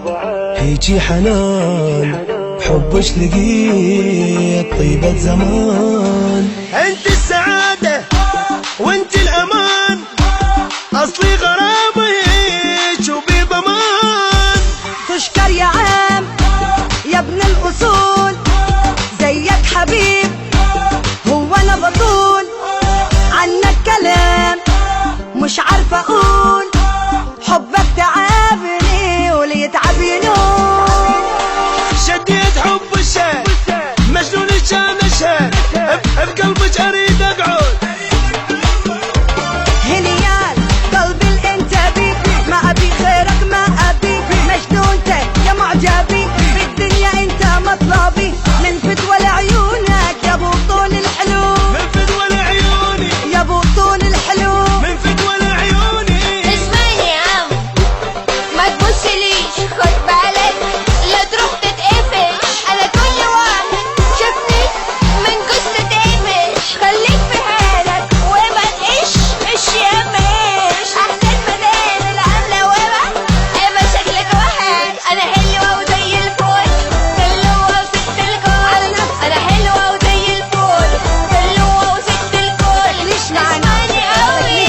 هيجي حنان بحبش لقيت طيبة زمان. انت السعادة وانت الامان، اصلي غرامي شوفي ضمان. تشكر يا عام يا ابن الاصول، زيك حبيب هو انا بطول. عنك كلام مش عارفه اقول، حبك تعبني وليتعب ينول. شديت حب الشام مجنون الشام الشام، بقلبك اريد اقعد. هليال قلبي الانت بيك، ما ابي غيرك ما ابي. مجنونتك يا معجبي، بالدنيا انت مطلبي. من فتوى لعيونك يا ابو طول الحلو، من فتوى لعيوني يا ابو طول الحلو. من فتوى لعيوني. اسمعني يا عم ما تبصليش، خد بالك لا تروح تتقفش. انا كل واحد شافني من قصة تقفش. خليك في حالك وما تقش مش يا مش احسن مدام العاملة وما اما شكلك واحد. انا حلوة وزي الفل، حلوة وست الكل. انا حلوة وزي الفل، حلوة وست الكل. ليش معانا؟ اسمعني قوي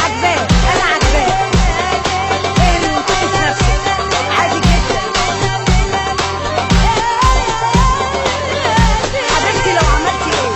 عجباك انا عجباك، اهري وانطقي في نفسك عادي جدا. حبيبتي لو عملتي ايه